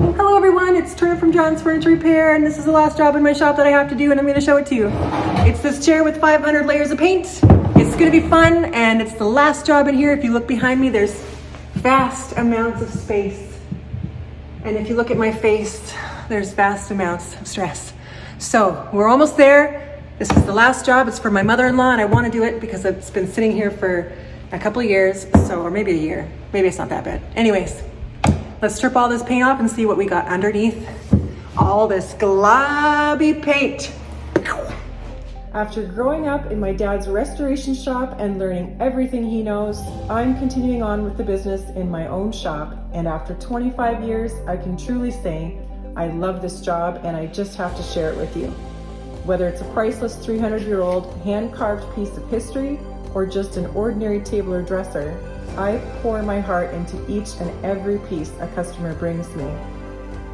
Hello everyone, it's Trena from John's Furniture Repair, and this is the last job in my shop that I have to do, and I'm going to show it to you. It's this chair with 500 layers of paint. It's going to be fun, and it's the last job in here. If you look behind me, there's vast amounts of space. And if you look at my face, there's vast amounts of stress. So we're almost there. This is the last job. It's for my mother-in-law, and I want to do it because it's been sitting here for a couple of years, or maybe a year. Maybe it's not that bad. Anyways, let's strip all this paint off and see what we got underneath all this globby paint. After growing up in my dad's restoration shop and learning everything he knows, I'm continuing on with the business in my own shop. And after 25 years, I can truly say I love this job, and I just have to share it with you. Whether it's a priceless 300-year-old hand-carved piece of history or just an ordinary table or dresser, I pour my heart into each and every piece a customer brings me.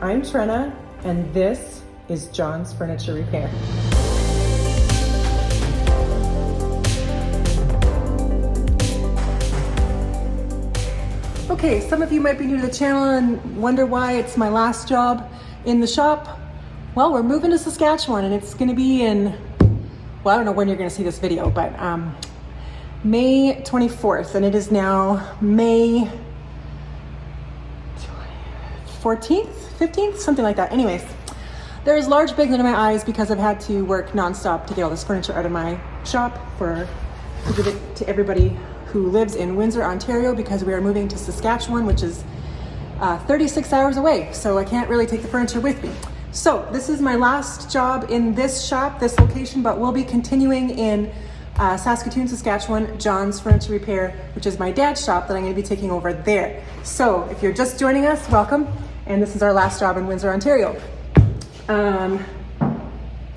I'm Trena, and this is John's Furniture Repair. Okay, some of you might be new to the channel and wonder why it's my last job in the shop. Well, we're moving to Saskatchewan, and it's going to be in, well, I don't know when you're going to see this video, but May 24th, and it is now May 14th, 15th, something like that. Anyways, there's large bags under my eyes because I've had to work nonstop to get all this furniture out of my shop to give it to everybody who lives in Windsor, Ontario, because we are moving to Saskatchewan, which is 36 hours away, so I can't really take the furniture with me. So this is my last job in this shop, this location, but we'll be continuing in Saskatoon, Saskatchewan, John's Furniture Repair, which is my dad's shop that I'm going to be taking over there. So if you're just joining us, welcome. And this is our last job in Windsor, Ontario. The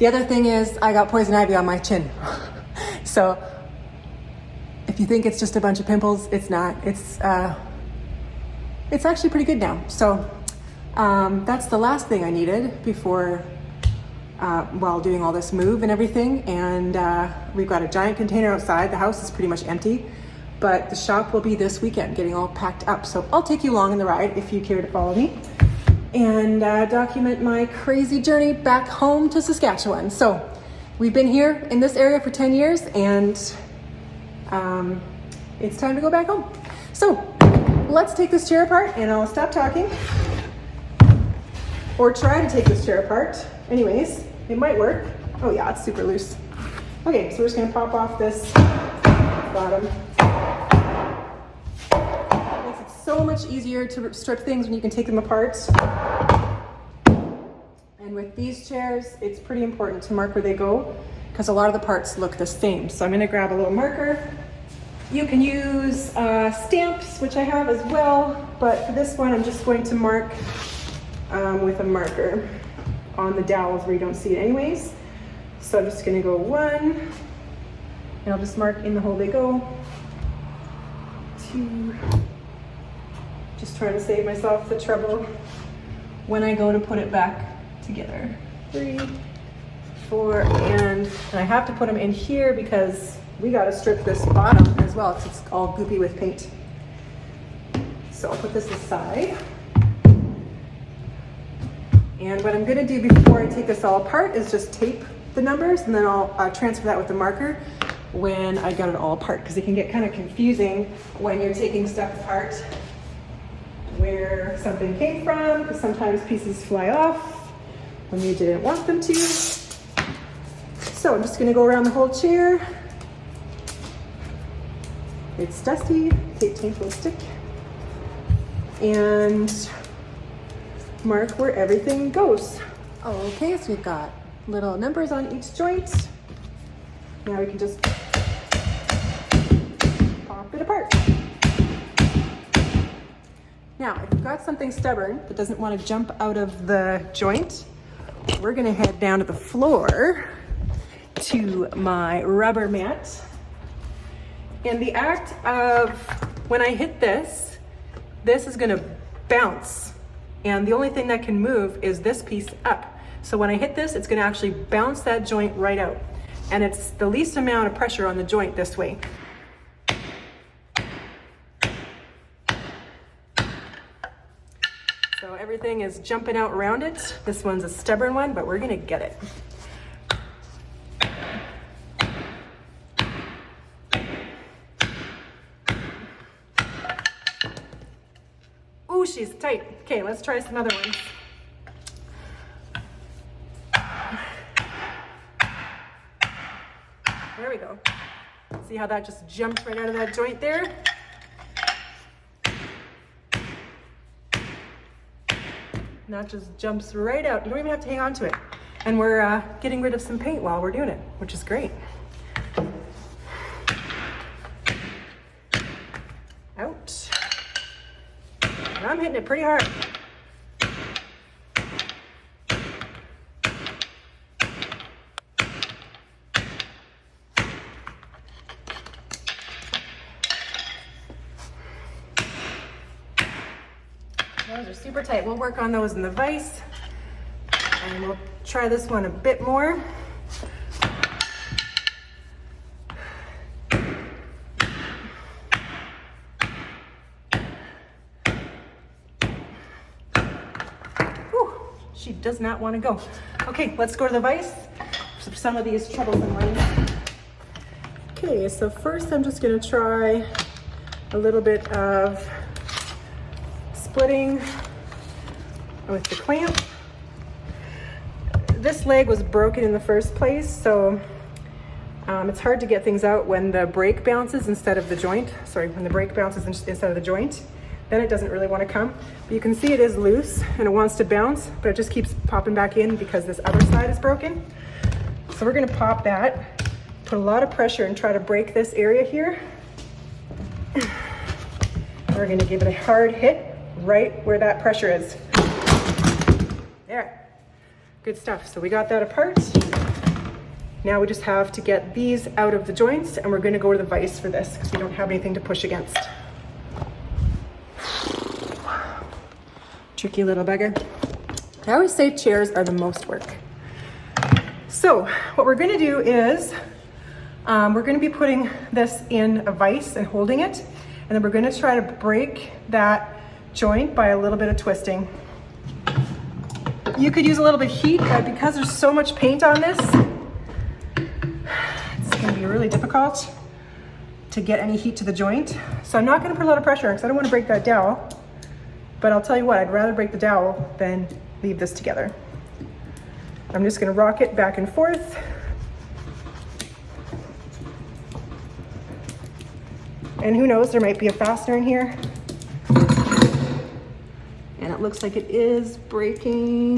other thing is I got poison ivy on my chin. So if you think it's just a bunch of pimples, it's not. It's actually pretty good now. So that's the last thing I needed before while doing all this move and everything. And we've got a giant container outside. The house is pretty much empty, but the shop will be this weekend getting all packed up. So I'll take you along in the ride if you care to follow me and document my crazy journey back home to Saskatchewan. So we've been here in this area for 10 years, and it's time to go back home. So let's take this chair apart, and I'll stop talking or try to take this chair apart. Anyways, it might work. Oh yeah, it's super loose. Okay, so we're just gonna pop off this bottom. It makes it so much easier to strip things when you can take them apart. And with these chairs, it's pretty important to mark where they go because a lot of the parts look the same. So I'm gonna grab a little marker. You can use stamps, which I have as well, but for this one, I'm just going to mark with a marker on the dowels where you don't see it anyways. So I'm just gonna go 1, and I'll just mark in the hole they go. 2, just trying to save myself the trouble when I go to put it back together. 3, 4, and I have to put them in here because we gotta strip this bottom as well because it's all goopy with paint. So I'll put this aside. And what I'm gonna do before I take this all apart is just tape the numbers, and then I'll transfer that with the marker when I got it all apart, because it can get kind of confusing when you're taking stuff apart where something came from, because sometimes pieces fly off when you didn't want them to. So I'm just gonna go around the whole chair. It's dusty, tape will stick. And mark where everything goes. Okay, so we've got little numbers on each joint. Now we can just pop it apart. Now, if you've got something stubborn that doesn't want to jump out of the joint, we're gonna head down to the floor to my rubber mat. And the act of when I hit this is gonna bounce. And the only thing that can move is this piece up. So when I hit this, it's gonna actually bounce that joint right out. And it's the least amount of pressure on the joint this way. So everything is jumping out around it. This one's a stubborn one, but we're gonna get it. Ooh, she's tight. Okay, let's try some other ones. There we go. See how that just jumped right out of that joint there? And that just jumps right out. You don't even have to hang on to it. And we're getting rid of some paint while we're doing it, which is great. Out. And I'm hitting it pretty hard. Those are super tight. We'll work on those in the vise, and we'll try this one a bit more. Whew, she does not want to go. Okay, let's go to the vise for some of these troublesome ones. Okay, so first I'm just going to try a little bit of splitting with the clamp. This leg was broken in the first place, so it's hard to get things out when the brake bounces instead of the joint. Sorry, when the brake bounces instead of the joint, then it doesn't really want to come. But you can see it is loose and it wants to bounce, but it just keeps popping back in because this other side is broken. So we're going to pop that, put a lot of pressure and try to break this area here. We're going to give it a hard hit right where that pressure is. There. Good stuff. So we got that apart. Now we just have to get these out of the joints, and we're going to go to the vise for this because we don't have anything to push against. Tricky little bugger. I always say chairs are the most work. So what we're going to do is we're going to be putting this in a vise and holding it, and then we're going to try to break that joint by a little bit of twisting. You could use a little bit of heat, but because there's so much paint on this, it's going to be really difficult to get any heat to the joint. So I'm not going to put a lot of pressure on because I don't want to break that dowel. But I'll tell you what, I'd rather break the dowel than leave this together. I'm just going to rock it back and forth. And who knows, there might be a fastener in here. And it looks like it is breaking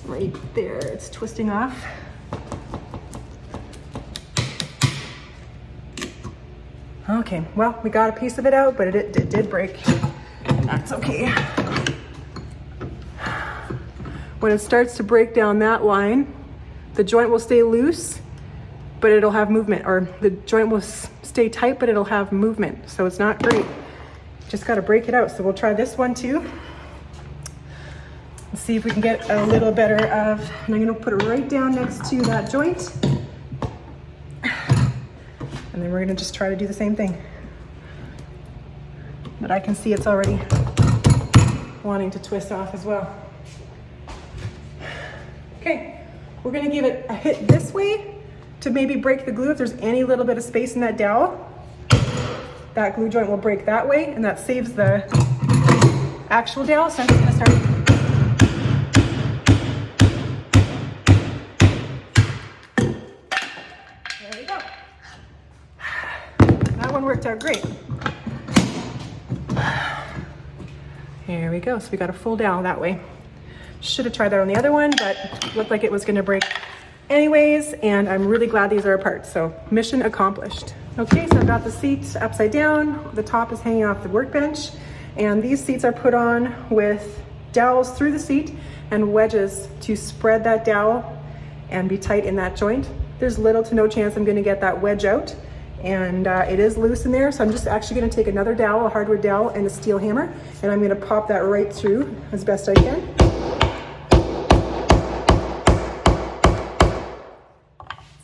right there. It's twisting off. Okay, well, we got a piece of it out, but it did break, and that's okay. When it starts to break down that line, the joint will stay loose, but it'll have movement, or the joint will stay tight, but it'll have movement. So it's not great. Just got to break it out. So we'll try this one too. Let's see if we can get a little better of, and I'm going to put it right down next to that joint. And then we're going to just try to do the same thing. But I can see it's already wanting to twist off as well. Okay, we're going to give it a hit this way to maybe break the glue if there's any little bit of space in that dowel. That glue joint will break that way, and that saves the actual dowel. So I'm just going to start. There we go. That one worked out great. Here we go. So we got a full dowel that way. Should have tried that on the other one, but looked like it was going to break anyways, and I'm really glad these are apart. So mission accomplished. Okay, so I've got the seat upside down. The top is hanging off the workbench, and these seats are put on with dowels through the seat and wedges to spread that dowel and be tight in that joint. There's little to no chance I'm going to get that wedge out, and it is loose in there, so I'm just actually going to take another dowel, a hardwood dowel, and a steel hammer, and I'm going to pop that right through as best I can.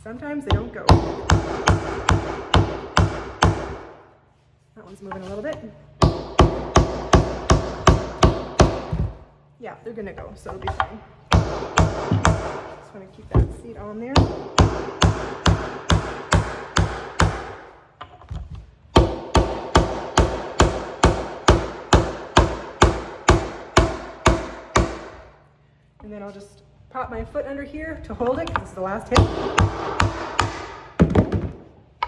Sometimes they don't go. That one's moving a little bit. Yeah, they're gonna go, so it'll be fine. Just wanna keep that seat on there. And then I'll just pop my foot under here to hold it, because this is the last hit. So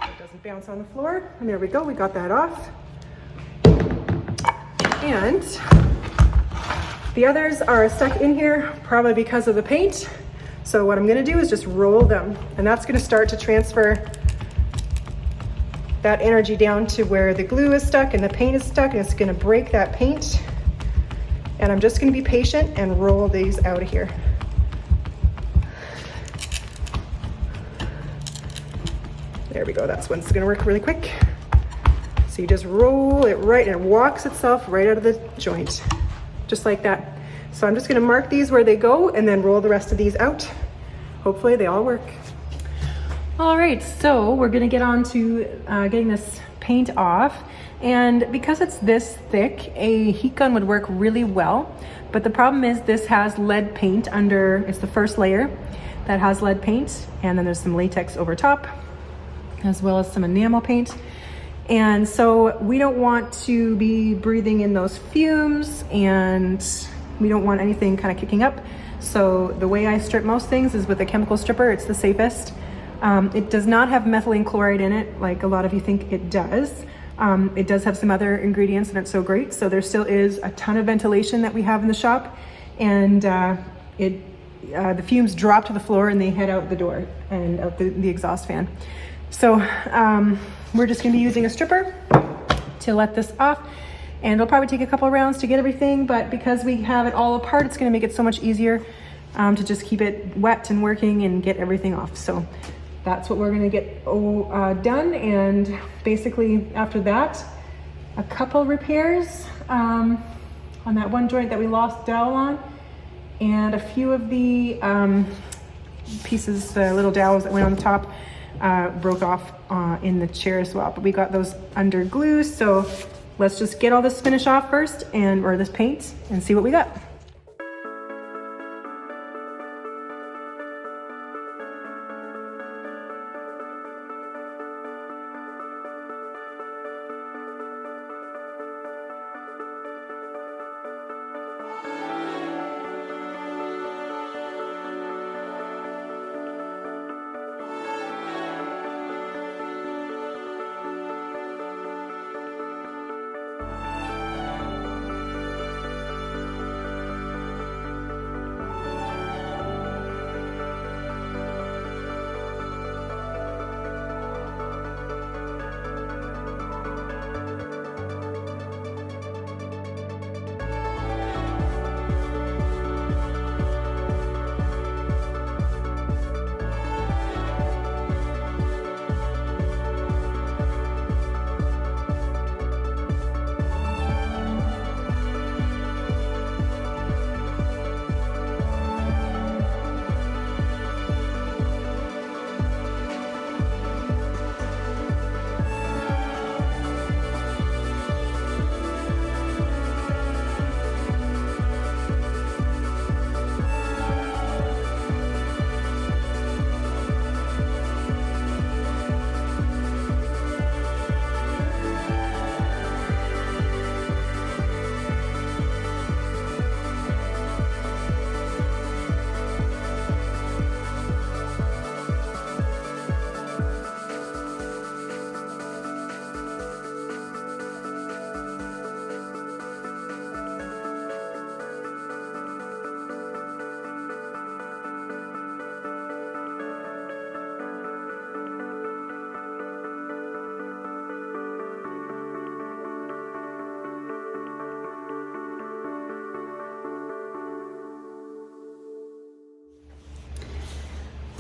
it doesn't bounce on the floor. And there we go, we got that off. And the others are stuck in here, probably because of the paint. So what I'm gonna do is just roll them, and that's gonna start to transfer that energy down to where the glue is stuck and the paint is stuck, and it's gonna break that paint. And I'm just gonna be patient and roll these out of here. There we go, that's when it's gonna work really quick. So you just roll it right, and it walks itself right out of the joint, just like that. So I'm just gonna mark these where they go and then roll the rest of these out. Hopefully they all work. All right, so we're gonna get on to getting this paint off. And because it's this thick, a heat gun would work really well. But the problem is this has lead paint under, it's the first layer that has lead paint. And then there's some latex over top, as well as some enamel paint. And so we don't want to be breathing in those fumes, and we don't want anything kind of kicking up. So the way I strip most things is with a chemical stripper. It's the safest. It does not have methylene chloride in it, like a lot of you think it does. It does have some other ingredients, and it's so great. So there still is a ton of ventilation that we have in the shop, and the fumes drop to the floor and they head out the door and out the exhaust fan. So we're just gonna be using a stripper to let this off, and it'll probably take a couple of rounds to get everything, but because we have it all apart, it's gonna make it so much easier to just keep it wet and working and get everything off. So that's what we're gonna get done. And basically after that, a couple repairs on that one joint that we lost dowel on, and a few of the pieces, the little dowels that went on the top, broke off in the chair as well, but we got those under glue. So let's just get all this finish off first, or this paint, and see what we got.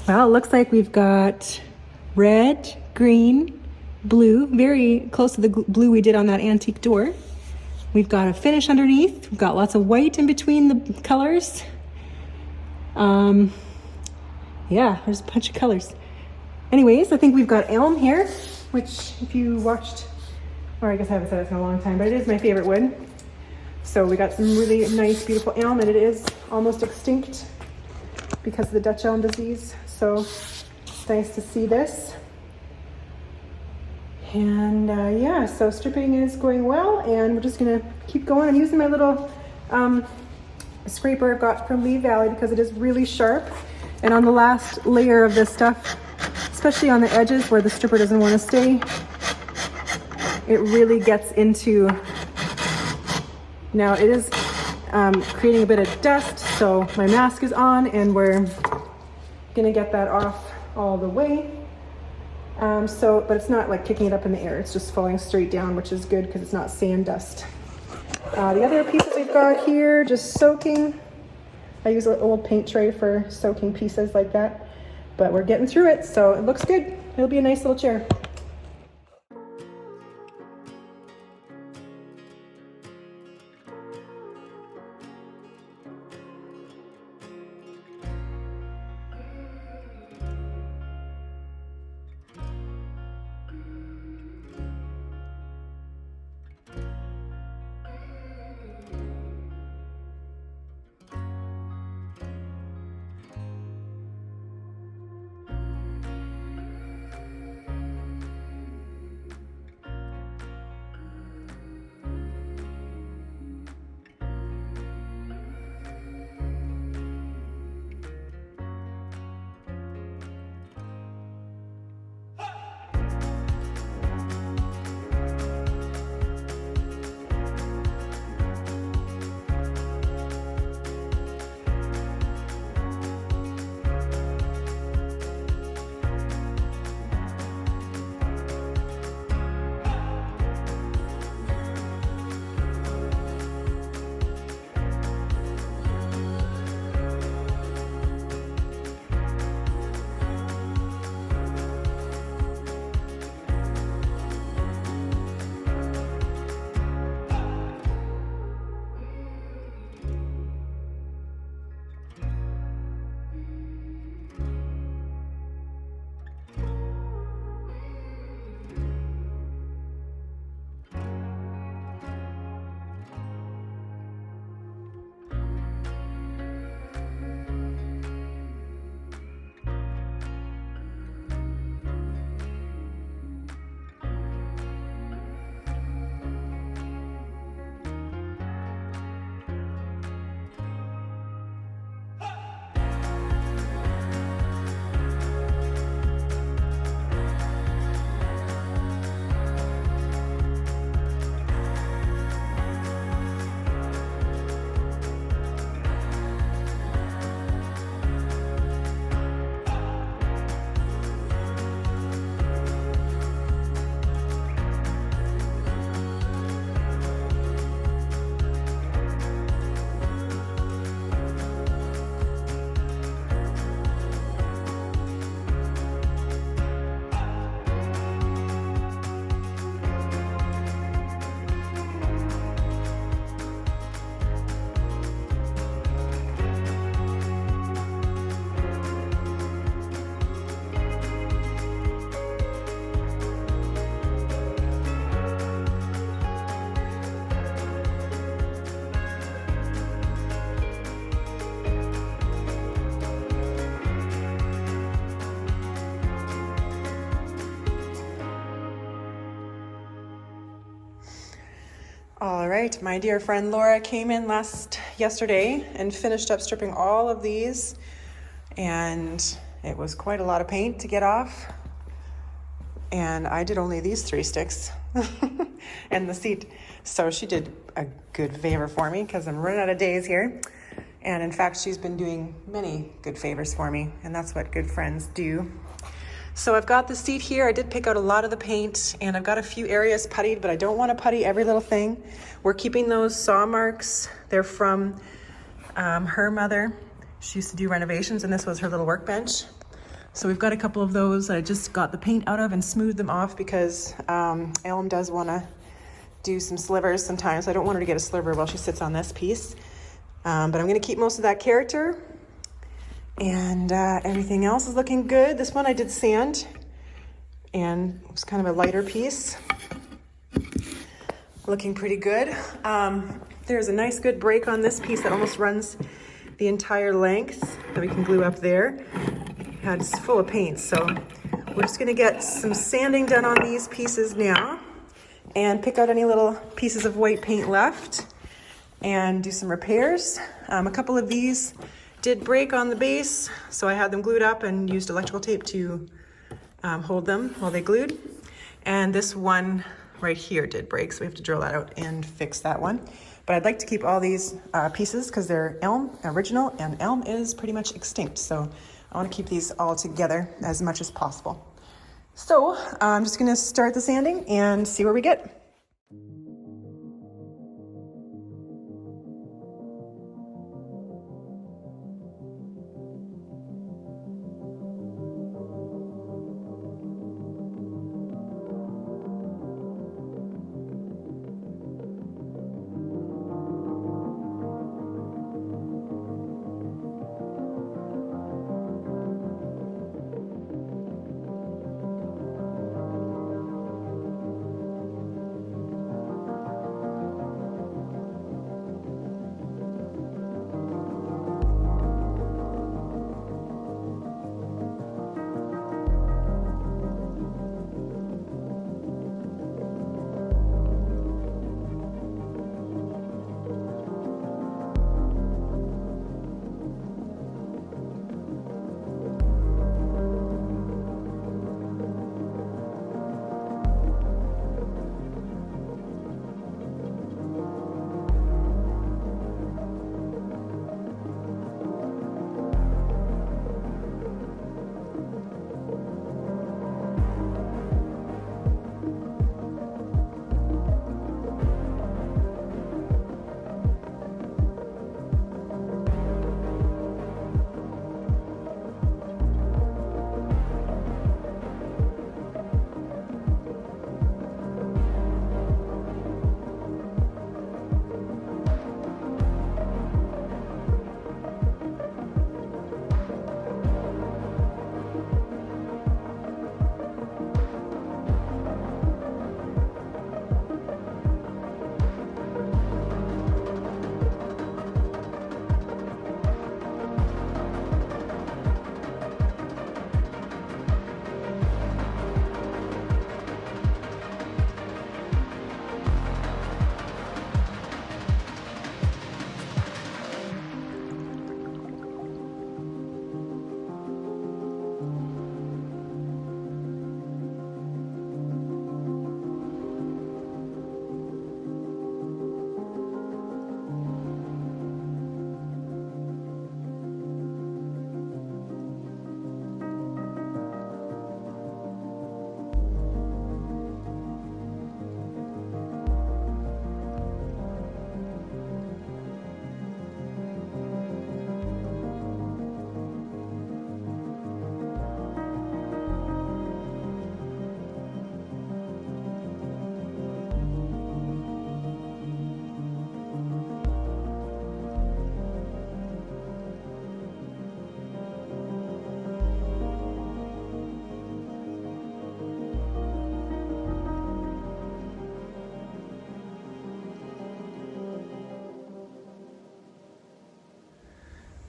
Well, it looks like we've got red, green, blue, very close to the blue we did on that antique door. We've got a finish underneath. We've got lots of white in between the colors. Yeah, there's a bunch of colors. Anyways, I think we've got elm here, which if you watched, or I guess I haven't said it in a long time, but it is my favorite wood. So we got some really nice, beautiful elm, and it is almost extinct because of the Dutch elm disease. So it's nice to see this. And yeah, so stripping is going well, and we're just gonna keep going. I'm using my little scraper I've got from Lee Valley because it is really sharp. And on the last layer of this stuff, especially on the edges where the stripper doesn't want to stay, it really gets into, now it is creating a bit of dust, so my mask is on and we're gonna get that off all the way. But it's not like kicking it up in the air, it's just falling straight down, which is good because it's not sand dust. The other pieces we've got here, just soaking. I use an old paint tray for soaking pieces like that, but we're getting through it, so it looks good. It'll be a nice little chair. All right, my dear friend Laura came in yesterday and finished up stripping all of these, and it was quite a lot of paint to get off. And I did only these 3 sticks and the seat. So she did a good favor for me because I'm running out of days here. And in fact, she's been doing many good favors for me, and that's what good friends do. So I've got the seat here. I did pick out a lot of the paint, and I've got a few areas puttied, but I don't want to putty every little thing. We're keeping those saw marks. They're from her mother. She used to do renovations, and this was her little workbench. So we've got a couple of those I just got the paint out of and smoothed them off because Elm does want to do some slivers sometimes. I don't want her to get a sliver while she sits on this piece. But I'm going to keep most of that character. And everything else is looking good. This one I did sand, and it was kind of a lighter piece. Looking pretty good. There's a nice good break on this piece that almost runs the entire length that we can glue up there. It's full of paint, so we're just gonna get some sanding done on these pieces now and pick out any little pieces of white paint left and do some repairs. A couple of these did break on the base, so I had them glued up and used electrical tape to hold them while they glued. And this one right here did break, so we have to drill that out and fix that one. But I'd like to keep all these pieces because they're elm original, and elm is pretty much extinct. So I want to keep these all together as much as possible. So I'm just going to start the sanding and see where we get.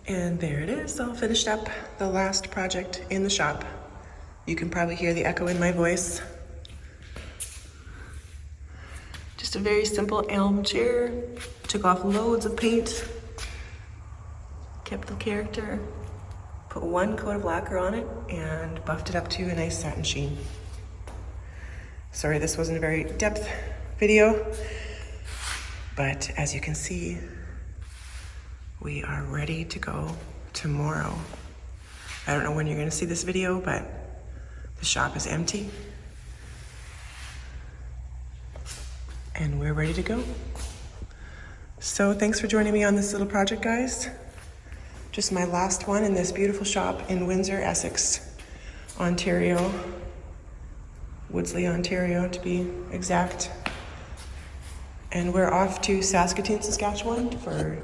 And there it is, all finished up, the last project in the shop. You can probably hear the echo in my voice. Just a very simple elm chair. Took off loads of paint, kept the character, put one coat of lacquer on it, and buffed it up to a nice satin sheen. Sorry, this wasn't a very depth video, but as you can see, we are ready to go tomorrow. I don't know when you're gonna see this video, but the shop is empty. And we're ready to go. So thanks for joining me on this little project, guys. Just my last one in this beautiful shop in Windsor, Essex, Ontario. Woodsley, Ontario, to be exact. And we're off to Saskatoon, Saskatchewan for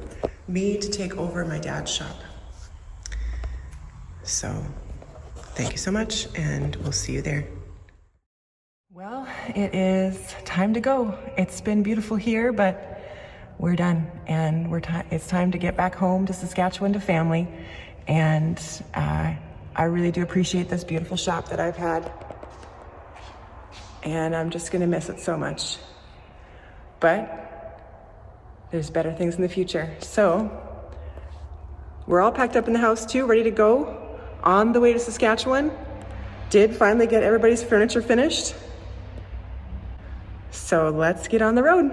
me to take over my dad's shop. So thank you so much, and we'll see you there. Well, it is time to go. It's been beautiful here, but we're done, and it's time to get back home to Saskatchewan to family. And I really do appreciate this beautiful shop that I've had, and I'm just gonna miss it so much. But there's better things in the future. So we're all packed up in the house too, ready to go on the way to Saskatchewan. Did finally get everybody's furniture finished. So let's get on the road.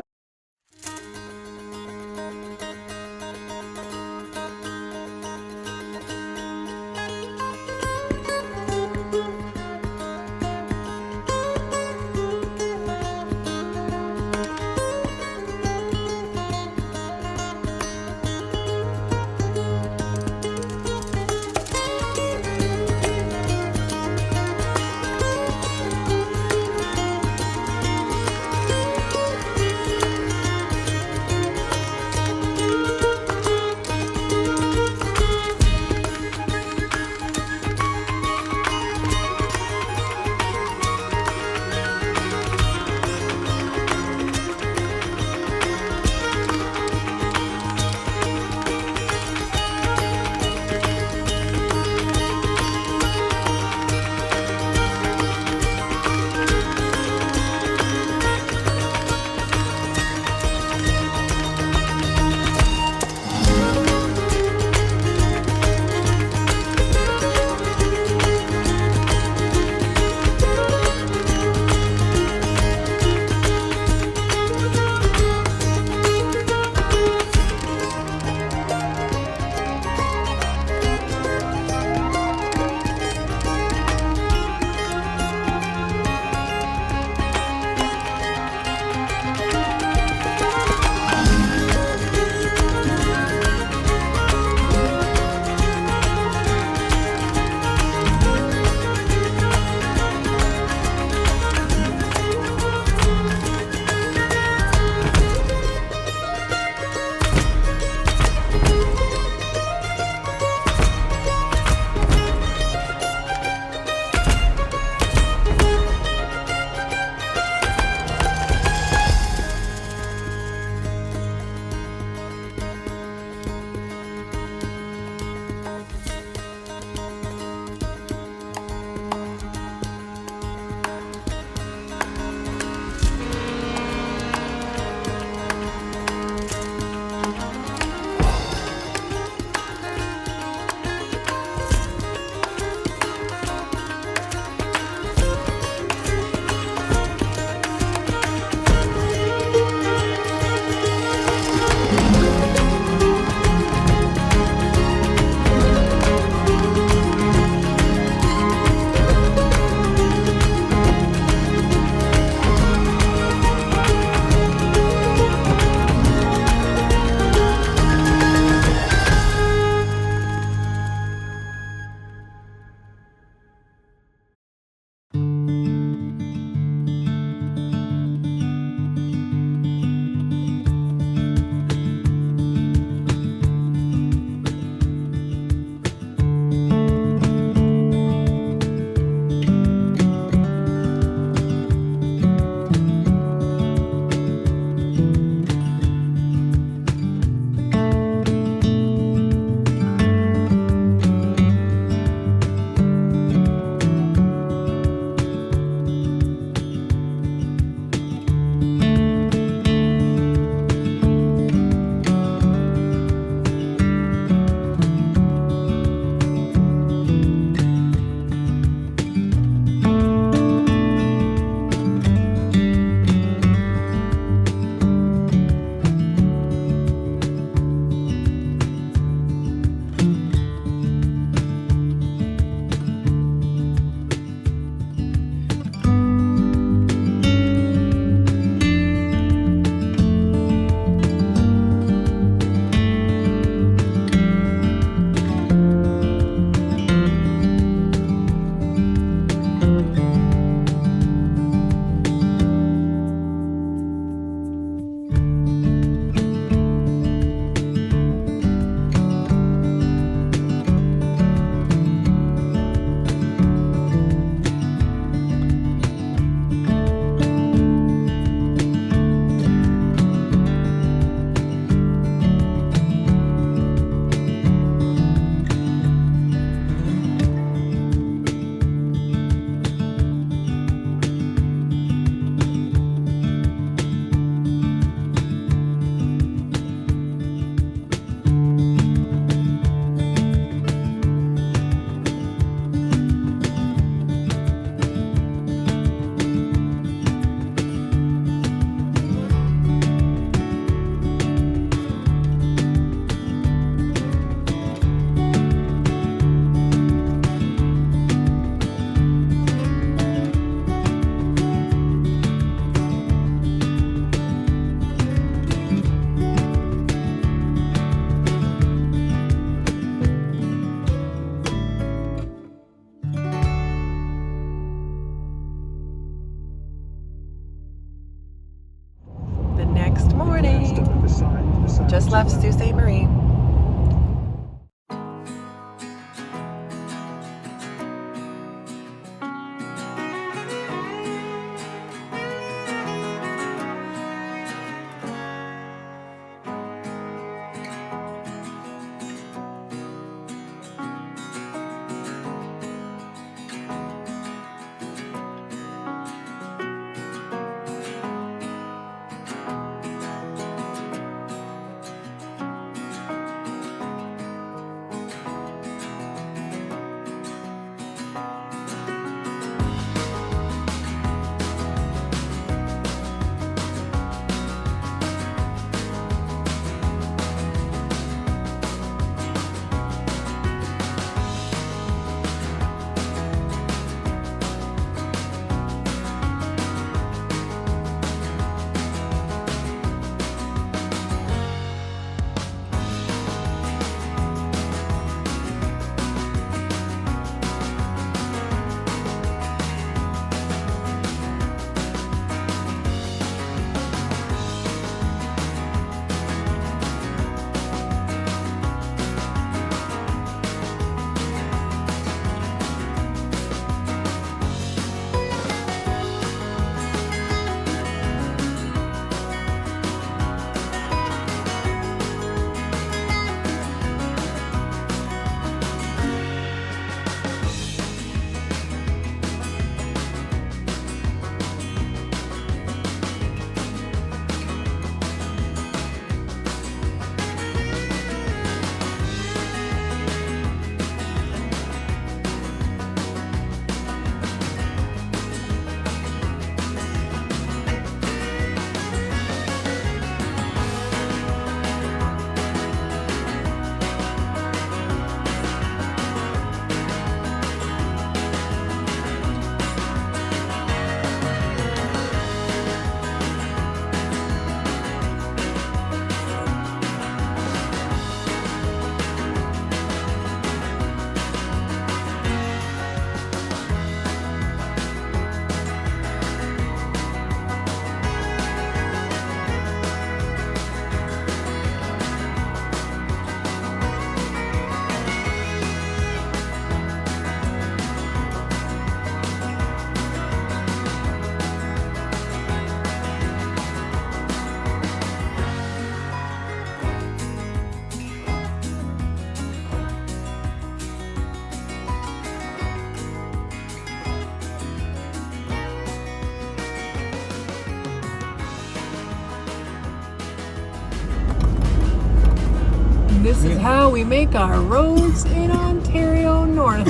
This is how we make our roads in Ontario North.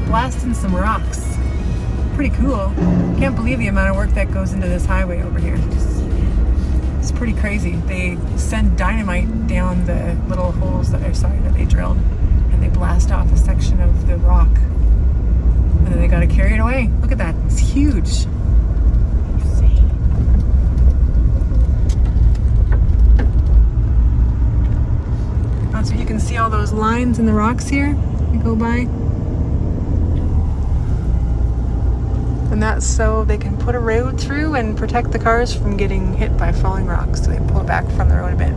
Blasting some rocks. Pretty cool. Can't believe the amount of work that goes into this highway over here. It's pretty crazy. They send dynamite down the little holes that I saw that they drilled, and they blast off a section of the rock, and then they got to carry it away. Look at that. It's huge. So you can see all those lines in the rocks here you go by. And that's so they can put a road through and protect the cars from getting hit by falling rocks. So they pull it back from the road a bit.